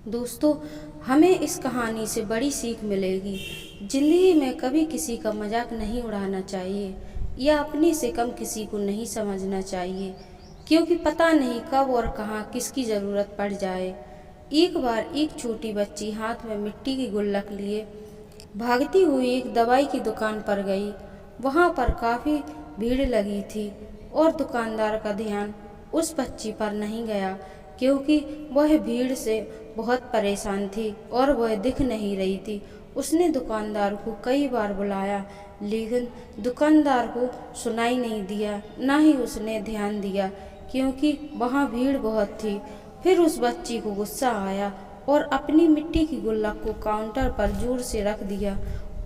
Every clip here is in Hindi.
दोस्तों, हमें इस कहानी से बड़ी सीख मिलेगी। जिंदगी में कभी किसी का मजाक नहीं उड़ाना चाहिए या अपने से कम किसी को नहीं समझना चाहिए, क्योंकि पता नहीं कब और कहाँ किसकी ज़रूरत पड़ जाए। एक बार एक छोटी बच्ची हाथ में मिट्टी की गुल्लक लिए भागती हुई एक दवाई की दुकान पर गई। वहाँ पर काफ़ी भीड़ लगी थी और दुकानदार का ध्यान उस बच्ची पर नहीं गया, क्योंकि वह भीड़ से बहुत परेशान थी और वह दिख नहीं रही थी। उसने दुकानदार को कई बार बुलाया, लेकिन दुकानदार को सुनाई नहीं दिया, ना ही उसने ध्यान दिया, क्योंकि वहाँ भीड़ बहुत थी। फिर उस बच्ची को गुस्सा आया और अपनी मिट्टी की गुल्लक को काउंटर पर जोर से रख दिया।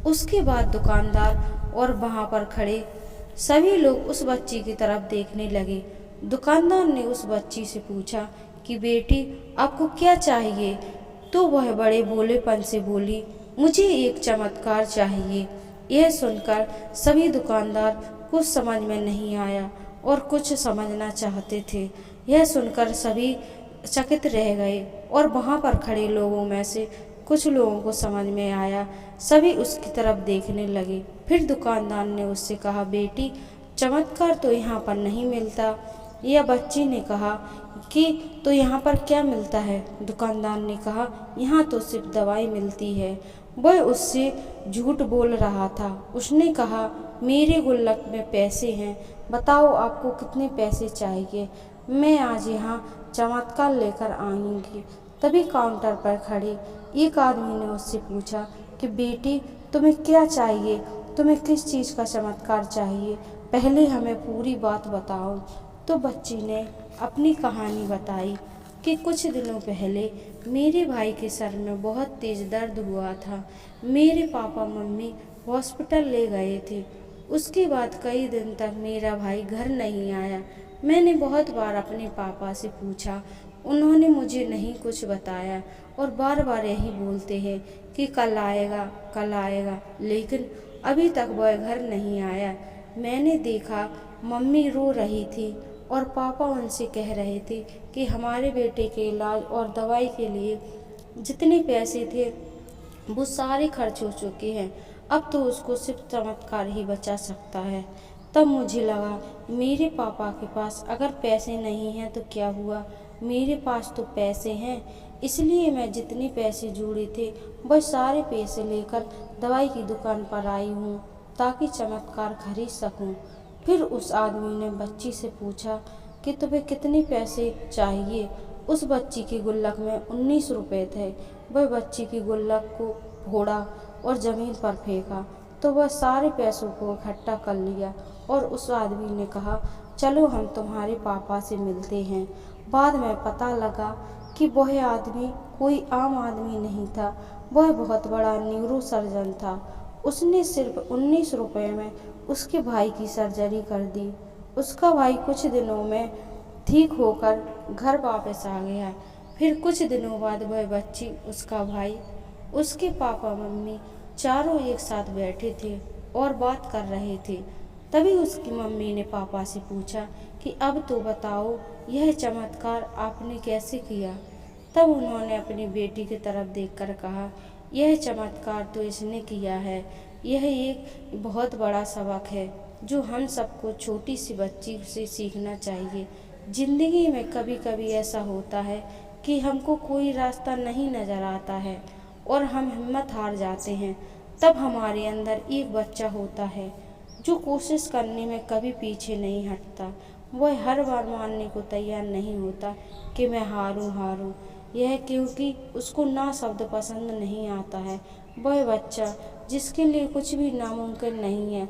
उसके बाद दुकानदार और वहाँ पर खड़े सभी लोग उस बच्ची की तरफ देखने लगे। दुकानदार ने उस बच्ची से पूछा कि बेटी, आपको क्या चाहिए? तो वह बड़े भोलेपन से बोली, मुझे एक चमत्कार चाहिए। यह सुनकर सभी दुकानदार कुछ समझ में नहीं आया और कुछ समझना चाहते थे। यह सुनकर सभी चकित रह गए और वहाँ पर खड़े लोगों में से कुछ लोगों को समझ में आया। सभी उसकी तरफ देखने लगे। फिर दुकानदार ने उससे कहा, बेटी, चमत्कार तो यहाँ पर नहीं मिलता। यह बच्ची ने कहा कि तो यहाँ पर क्या मिलता है? दुकानदार ने कहा, यहाँ तो सिर्फ दवाई मिलती है। वह उससे झूठ बोल रहा था। उसने कहा, मेरे गुल्लक में पैसे हैं, बताओ आपको कितने पैसे चाहिए, मैं आज यहाँ चमत्कार लेकर आऊँगी। तभी काउंटर पर खड़े एक आदमी ने उससे पूछा कि बेटी, तुम्हें क्या चाहिए? तुम्हें किस चीज़ का चमत्कार चाहिए? पहले हमें पूरी बात बताओ। तो बच्ची ने अपनी कहानी बताई कि कुछ दिनों पहले मेरे भाई के सर में बहुत तेज़ दर्द हुआ था। मेरे पापा मम्मी हॉस्पिटल ले गए थे। उसके बाद कई दिन तक मेरा भाई घर नहीं आया। मैंने बहुत बार अपने पापा से पूछा, उन्होंने मुझे नहीं कुछ बताया और बार बार यही बोलते हैं कि कल आएगा, कल आएगा, लेकिन अभी तक वह घर नहीं आया। मैंने देखा मम्मी रो रही थी और पापा उनसे कह रहे थे कि हमारे बेटे के इलाज और दवाई के लिए जितने पैसे थे वो सारे खर्च हो चुके हैं। अब तो उसको सिर्फ चमत्कार ही बचा सकता है। तब मुझे लगा, मेरे पापा के पास अगर पैसे नहीं हैं तो क्या हुआ, मेरे पास तो पैसे हैं। इसलिए मैं जितने पैसे जोड़े थे वह सारे पैसे लेकर दवाई की दुकान पर आई हूँ, ताकि चमत्कार खरीद सकूँ। फिर उस आदमी ने बच्ची से पूछा कि तुम्हें कितने पैसे चाहिए? उस बच्ची की गुल्लक में 19 रुपये थे। वह बच्ची की गुल्लक को फोड़ा और ज़मीन पर फेंका, तो वह सारे पैसों को इकट्ठा कर लिया और उस आदमी ने कहा, चलो हम तुम्हारे पापा से मिलते हैं। बाद में पता लगा कि वह आदमी कोई आम आदमी नहीं था, वह बहुत बड़ा न्यूरो सर्जन था। उसने सिर्फ 19 रुपये में उसके भाई की सर्जरी कर दी। उसका भाई कुछ दिनों में ठीक होकर घर वापस आ गया। फिर कुछ दिनों बाद वह बच्ची, उसका भाई, उसके पापा मम्मी चारों एक साथ बैठे थे और बात कर रहे थे। तभी उसकी मम्मी ने पापा से पूछा कि अब तो बताओ, यह चमत्कार आपने कैसे किया? तब उन्होंने अपनी बेटी की तरफ देखकर कहा, यह चमत्कार तो इसने किया है। यह एक बहुत बड़ा सबक है जो हम सबको छोटी सी बच्ची से सीखना चाहिए। ज़िंदगी में कभी कभी ऐसा होता है कि हमको कोई रास्ता नहीं नज़र आता है और हम हिम्मत हार जाते हैं। तब हमारे अंदर एक बच्चा होता है जो कोशिश करने में कभी पीछे नहीं हटता। वह हर बार मानने को तैयार नहीं होता कि मैं हारूं। यह क्योंकि उसको ना शब्द पसंद नहीं आता है। वह बच्चा जिसके लिए कुछ भी नामुमकिन नहीं है,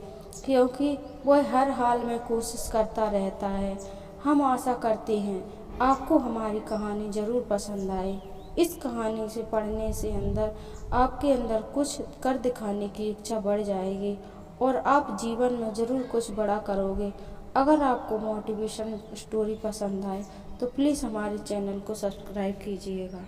क्योंकि वह हर हाल में कोशिश करता रहता है। हम आशा करते हैं आपको हमारी कहानी ज़रूर पसंद आए। इस कहानी से पढ़ने से आपके अंदर कुछ कर दिखाने की इच्छा बढ़ जाएगी और आप जीवन में ज़रूर कुछ बड़ा करोगे। अगर आपको मोटिवेशन स्टोरी पसंद आए तो प्लीज़ हमारे चैनल को सब्सक्राइब कीजिएगा।